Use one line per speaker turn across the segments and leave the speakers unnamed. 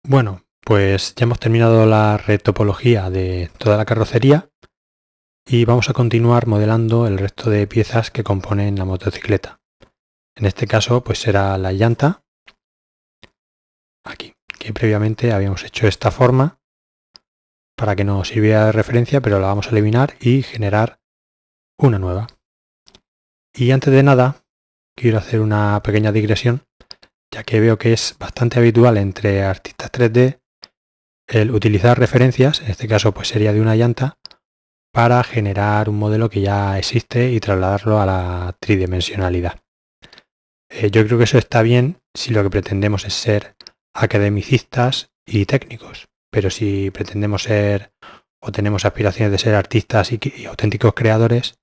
Bueno, pues ya hemos terminado la retopología de toda la carrocería y vamos a continuar modelando el resto de piezas que componen la motocicleta. En este caso pues será la llanta, aquí, que previamente habíamos hecho esta forma para que nos sirviera de referencia, pero la vamos a eliminar y generar una nueva. Y antes de nada quiero hacer una pequeña digresión, ya que veo que es bastante habitual entre artistas 3D el utilizar referencias, en este caso pues sería de una llanta, para generar un modelo que ya existe y trasladarlo a la tridimensionalidad. Yo creo que eso está bien si lo que pretendemos es ser academicistas y técnicos, pero si pretendemos ser o tenemos aspiraciones de ser artistas y auténticos creadores,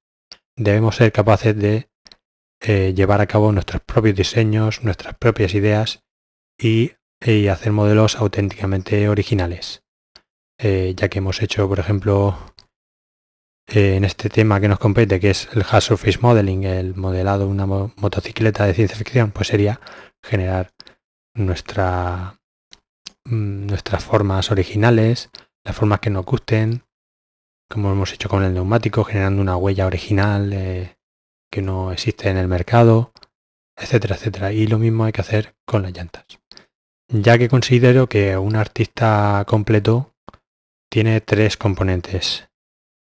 debemos ser capaces de llevar a cabo nuestros propios diseños, nuestras propias ideas y hacer modelos auténticamente originales. Ya que hemos hecho, por ejemplo, en este tema que nos compete, que es el Hard Surface Modeling, el modelado de una motocicleta de ciencia ficción, pues sería generar nuestras formas originales, las formas que nos gusten, como hemos hecho con el neumático, generando una huella original que no existe en el mercado, etcétera, etcétera. Y lo mismo hay que hacer con las llantas. Ya que considero que un artista completo tiene tres componentes.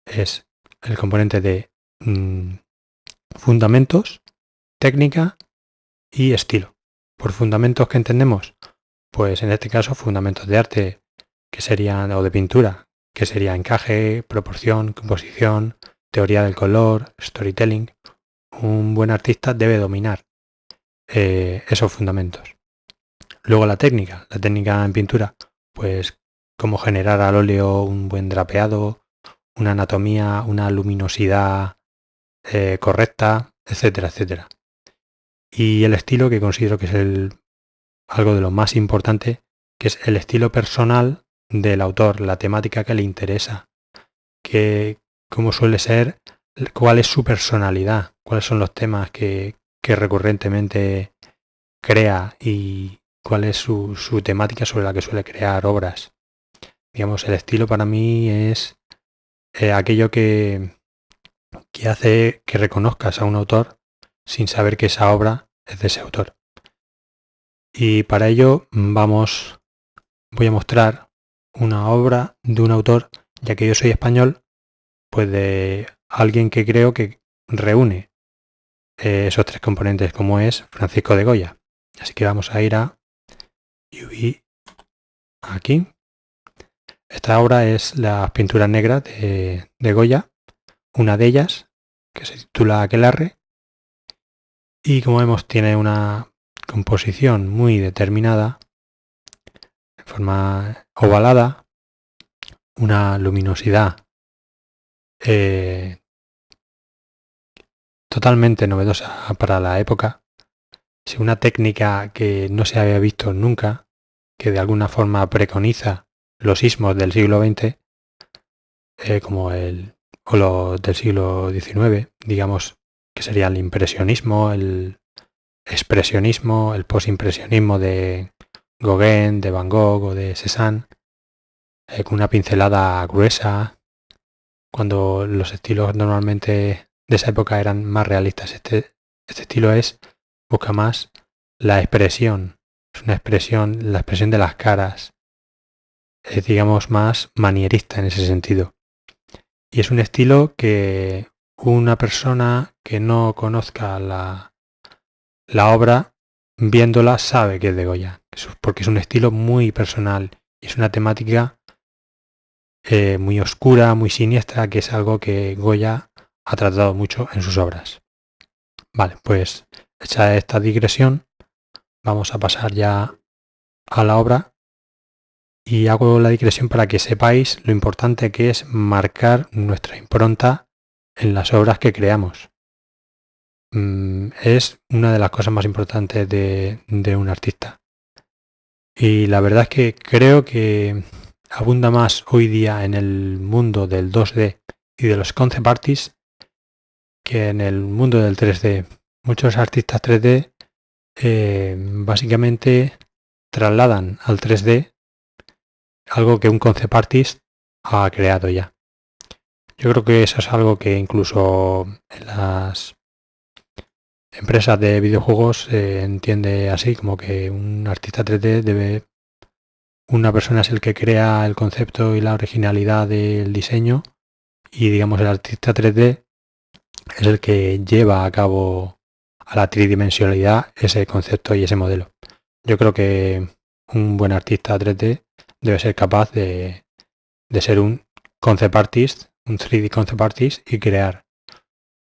Es el componente de fundamentos, técnica y estilo. Por fundamentos, ¿qué entendemos? Pues en este caso fundamentos de arte, que serían, o de pintura, que sería encaje, proporción, composición, teoría del color, storytelling. Un buen artista debe dominar esos fundamentos. Luego la técnica en pintura, pues cómo generar al óleo un buen drapeado, una anatomía, una luminosidad correcta, etcétera, etcétera. Y el estilo, que considero que es algo de lo más importante, que es el estilo personal del autor, la temática que le interesa, cómo suele ser, cuál es su personalidad, cuáles son los temas que recurrentemente crea y cuál es su temática sobre la que suele crear obras. Digamos, el estilo para mí es aquello que hace que reconozcas a un autor sin saber que esa obra es de ese autor. Y para ello voy a mostrar una obra de un autor, ya que yo soy español, pues de alguien que creo que reúne esos tres componentes, como es Francisco de Goya. Así que vamos a ir a UV aquí. Esta obra es las pinturas negras de Goya, una de ellas, que se titula Aquelarre, y como vemos tiene una composición muy determinada, de forma ovalada, una luminosidad totalmente novedosa para la época, es una técnica que no se había visto nunca, que de alguna forma preconiza los ismos del siglo XX, como o los del siglo XIX, digamos que sería el impresionismo, el expresionismo, el posimpresionismo de Gauguin, de Van Gogh o de Cézanne, con una pincelada gruesa, cuando los estilos normalmente de esa época eran más realistas. Este estilo busca más la expresión, es una expresión, la expresión de las caras, es digamos más manierista en ese sentido. Y es un estilo que una persona que no conozca la obra, viéndola sabe que es de Goya, porque es un estilo muy personal y es una temática muy oscura, muy siniestra, que es algo que Goya ha tratado mucho en sus obras. Vale, pues hecha esta digresión, vamos a pasar ya a la obra y hago la digresión para que sepáis lo importante que es marcar nuestra impronta en las obras que creamos. Es una de las cosas más importantes de un artista. Y la verdad es que creo que abunda más hoy día en el mundo del 2D y de los concept artists que en el mundo del 3D. Muchos artistas 3D básicamente trasladan al 3D algo que un concept artist ha creado ya. Yo creo que eso es algo que incluso en las empresas de videojuegos se entiende así, como que un artista 3D debe... Una persona es el que crea el concepto y la originalidad del diseño y digamos el artista 3D es el que lleva a cabo a la tridimensionalidad ese concepto y ese modelo. Yo creo que un buen artista 3D debe ser capaz de ser un concept artist, un 3D concept artist y crear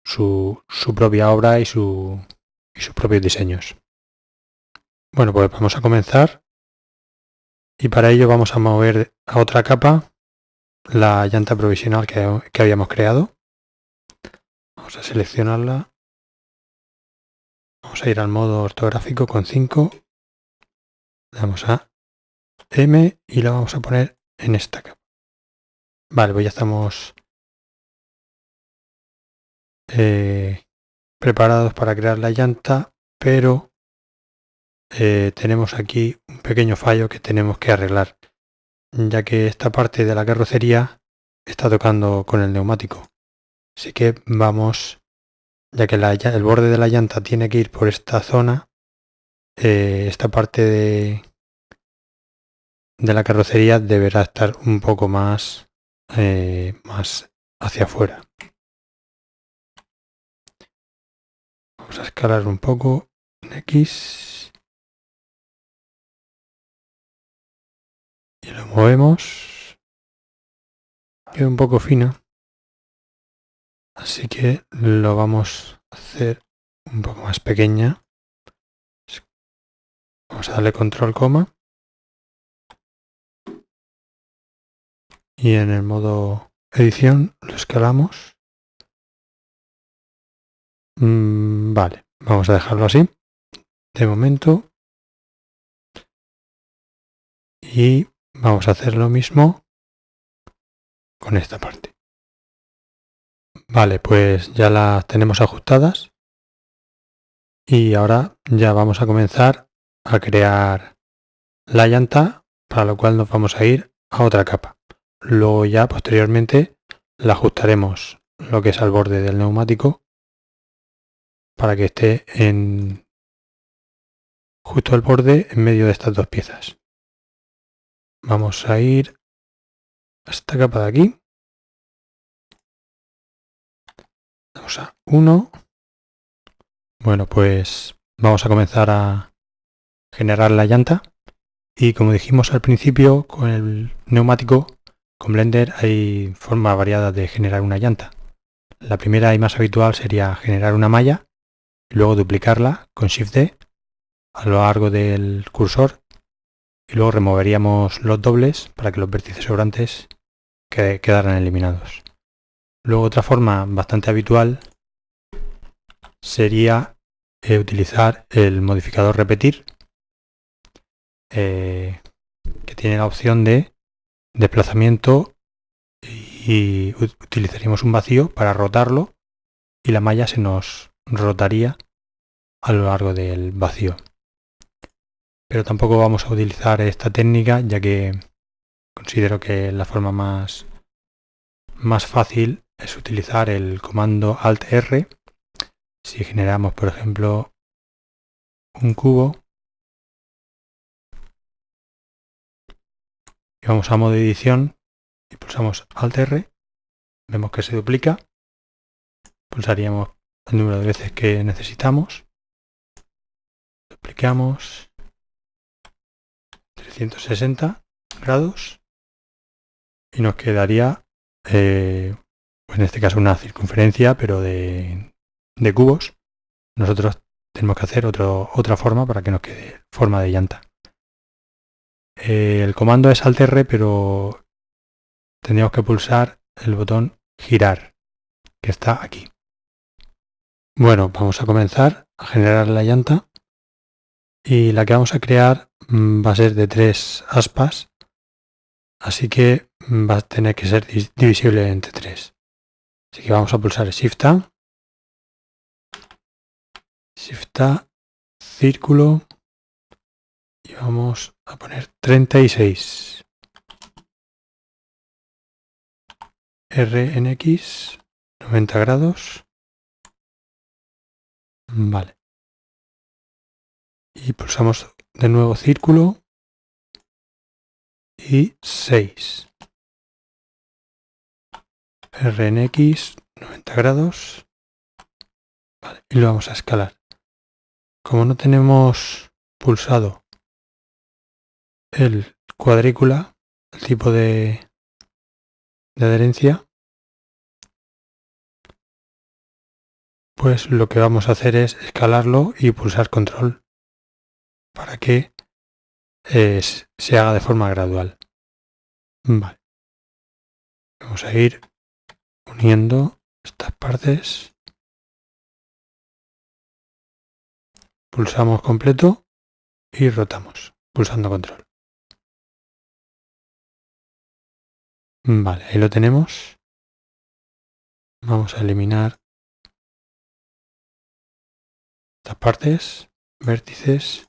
su propia obra y sus propios diseños. Bueno, pues vamos a comenzar y para ello vamos a mover a otra capa la llanta provisional que habíamos creado. Vamos a seleccionarla. Vamos a ir al modo ortográfico con 5. Le damos a M y la vamos a poner en esta capa. Vale, pues ya estamos preparados para crear la llanta, pero tenemos aquí un pequeño fallo que tenemos que arreglar, ya que esta parte de la carrocería está tocando con el neumático. Así que vamos, ya que el borde de la llanta tiene que ir por esta zona, esta parte de la carrocería deberá estar un poco más hacia afuera. Vamos a escalar un poco en X y lo movemos. Queda un poco fina, así que lo vamos a hacer un poco más pequeña. Vamos a darle control coma y en el modo edición lo escalamos. Vale, vamos a dejarlo así de momento y vamos a hacer lo mismo con esta parte. Vale, pues ya las tenemos ajustadas y ahora ya vamos a comenzar a crear la llanta, para lo cual nos vamos a ir a otra capa. Luego ya posteriormente la ajustaremos lo que es al borde del neumático para que esté en justo el borde en medio de estas dos piezas. Vamos a ir a esta capa de aquí. Vamos a 1. Bueno, pues vamos a comenzar a generar la llanta. Y como dijimos al principio, con el neumático, con Blender hay formas variadas de generar una llanta. La primera y más habitual sería generar una malla, y luego duplicarla con Shift D a lo largo del cursor y luego removeríamos los dobles para que los vértices sobrantes quedaran eliminados. Luego otra forma bastante habitual sería utilizar el modificador repetir, que tiene la opción de desplazamiento y utilizaríamos un vacío para rotarlo y la malla se nos rotaría a lo largo del vacío. Pero tampoco vamos a utilizar esta técnica ya que considero que la forma más fácil es utilizar el comando Alt-R. Si generamos, por ejemplo, un cubo y vamos a modo edición y pulsamos Alt-R, vemos que se duplica. Pulsaríamos el número de veces que necesitamos. Duplicamos 360 grados y nos quedaría en este caso una circunferencia, pero de cubos. Nosotros tenemos que hacer otra forma para que nos quede forma de llanta. El comando es Alt-R, pero tendríamos que pulsar el botón girar, que está aquí. Bueno, vamos a comenzar a generar la llanta y la que vamos a crear va a ser de 3 aspas, así que va a tener que ser divisible entre 3. Así que vamos a pulsar Shift A, círculo y vamos a poner 36. RNX 90 grados. Vale. Y pulsamos de nuevo círculo y 6. RNX 90 grados. Vale, y lo vamos a escalar. Como no tenemos pulsado el cuadrícula, el tipo de adherencia, pues lo que vamos a hacer es escalarlo y pulsar control para que se haga de forma gradual. Vale. Vamos a ir uniendo estas partes. Pulsamos completo y rotamos, pulsando control. Vale, ahí lo tenemos. Vamos a eliminar estas partes, vértices.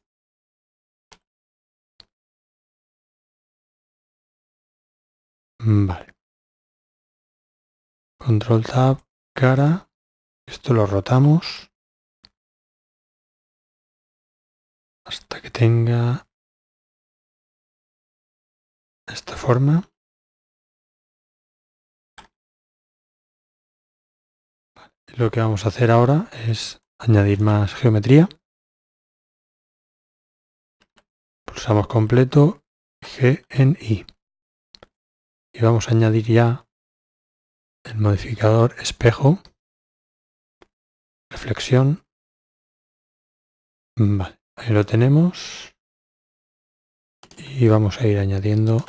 Vale. Control Tab, cara. Esto lo rotamos hasta que tenga esta forma. Lo que vamos a hacer ahora es añadir más geometría. Pulsamos completo, G en I. Y vamos a añadir ya el modificador espejo, reflexión. Vale, ahí lo tenemos. Y vamos a ir añadiendo.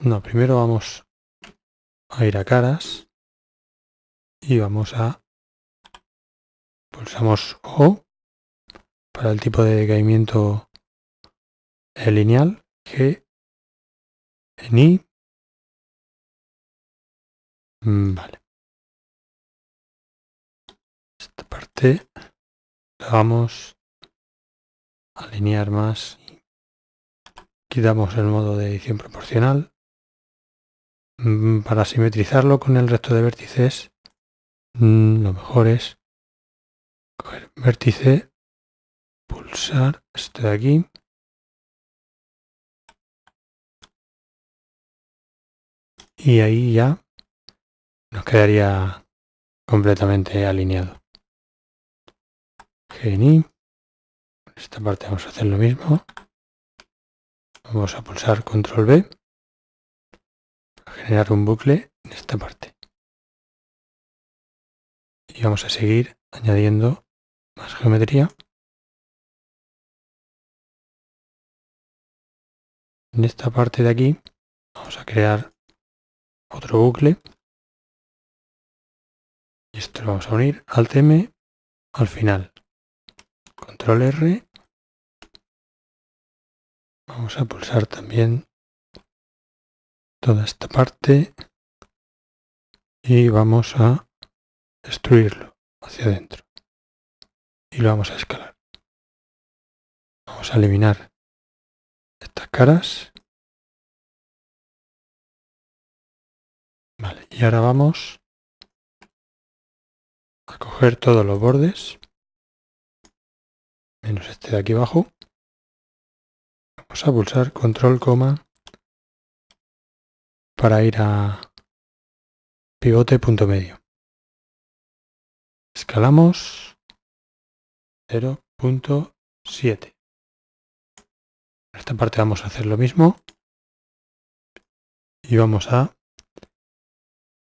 No, primero vamos a ir a caras. Y vamos a pulsamos O para el tipo de decaimiento lineal, G en I. Vale. Esta parte la vamos a alinear más. Quitamos el modo de edición proporcional. Para simetrizarlo con el resto de vértices, lo mejor es coger vértice, pulsar este de aquí. Y ahí ya nos quedaría completamente alineado. Geni. Esta parte vamos a hacer lo mismo. Vamos a pulsar control B para generar un bucle en esta parte. Y vamos a seguir añadiendo más geometría. En esta parte de aquí vamos a crear otro bucle. Y esto lo vamos a unir Alt M al final. Control R. Vamos a pulsar también toda esta parte y vamos a destruirlo hacia adentro. Y lo vamos a escalar. Vamos a eliminar estas caras. Vale, y ahora vamos a coger todos los bordes, menos este de aquí abajo. Vamos a pulsar control, coma, para ir a pivote punto medio. Escalamos 0.7. En esta parte vamos a hacer lo mismo y vamos a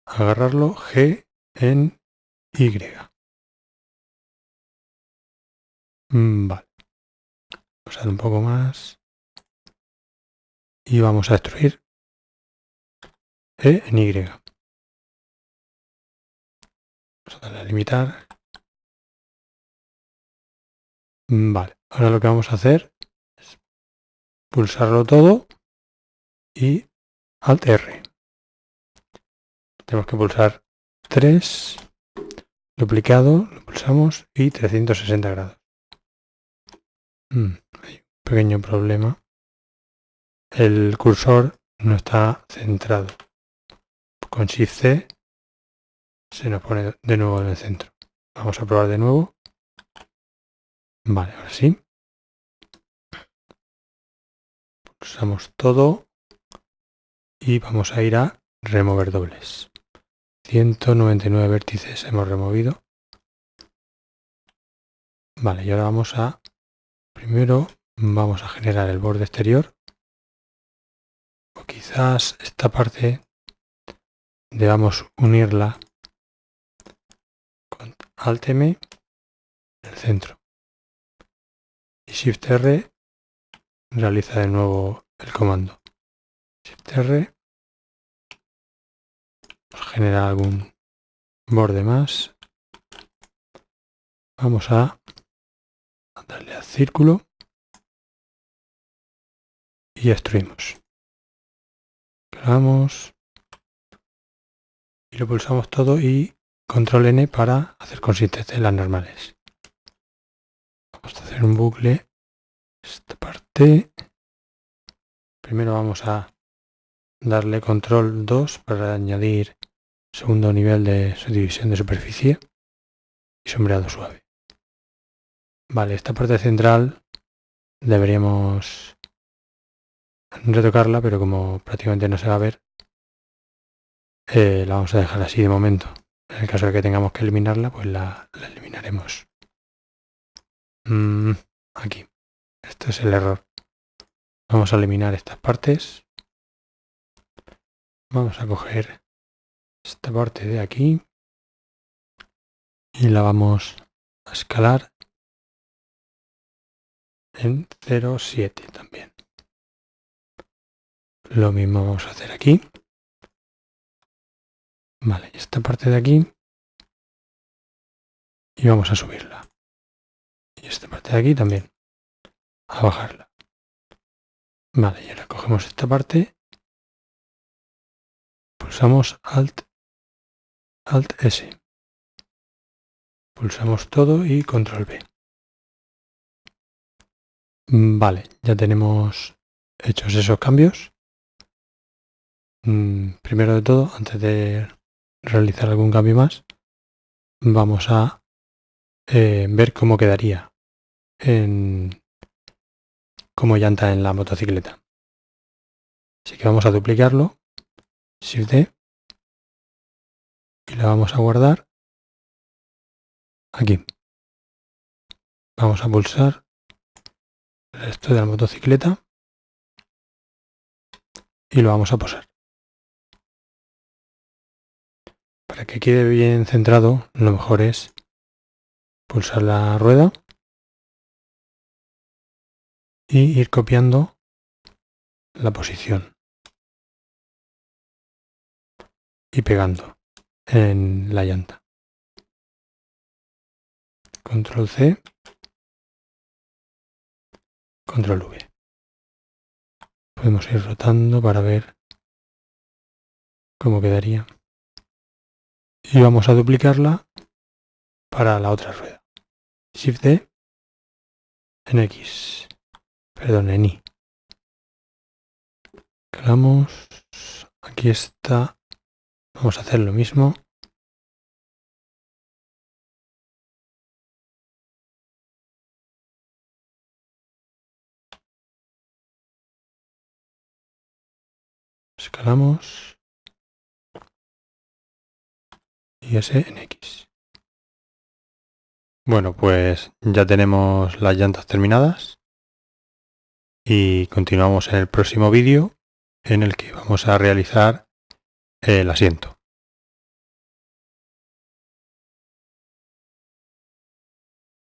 agarrarlo G en Y. Vale. Vamos a dar un poco más y vamos a destruir E en Y. Vamos a darle a limitar. Vale, ahora lo que vamos a hacer es pulsarlo todo y Alt R. Tenemos que pulsar 3, duplicado, lo pulsamos y 360 grados. Hay un pequeño problema. El cursor no está centrado. con Shift C se nos pone de nuevo en el centro. Vamos a probar de nuevo. Vale, ahora sí. Pulsamos todo y vamos a ir a remover dobles. 199 vértices hemos removido. Vale, y ahora primero vamos a generar el borde exterior. O quizás esta parte debamos unirla con Alt M en el centro. Y Shift R realiza de nuevo el comando. Shift R nos genera algún borde más. Vamos a darle al círculo y destruimos. Clavamos y lo pulsamos todo y Control N para hacer consistentes las normales. Vamos a hacer un bucle. Esta parte. Primero vamos a darle Control 2 para añadir segundo nivel de subdivisión de superficie y sombreado suave. Vale, esta parte central deberíamos retocarla, pero como prácticamente no se va a ver, la vamos a dejar así de momento. En el caso de que tengamos que eliminarla, pues la eliminaremos. Aquí. Este es el error. Vamos a eliminar estas partes. Vamos a coger esta parte de aquí y la vamos a escalar en 0,7 también. Lo mismo vamos a hacer aquí. Vale, esta parte de aquí y vamos a subirla. Y esta parte de aquí también. A bajarla. Vale, y ahora cogemos esta parte. Pulsamos Alt S. Pulsamos todo y Control V. Vale, ya tenemos hechos esos cambios. Primero de todo, antes de realizar algún cambio más, vamos a ver cómo quedaría como llanta en la motocicleta. Así que vamos a duplicarlo, Shift D, y la vamos a guardar aquí. Vamos a pulsar el resto de la motocicleta y lo vamos a posar. Para que quede bien centrado, lo mejor es pulsar la rueda y ir copiando la posición y pegando en la llanta. Control C, Control V. Podemos ir rotando para ver cómo quedaría. Y vamos a duplicarla para la otra rueda. Shift D en X. Perdón, en Y. Clavamos. Aquí está. Vamos a hacer lo mismo. Escalamos. Y ese en X. Bueno, pues ya tenemos las llantas terminadas. Y continuamos en el próximo vídeo en el que vamos a realizar el asiento.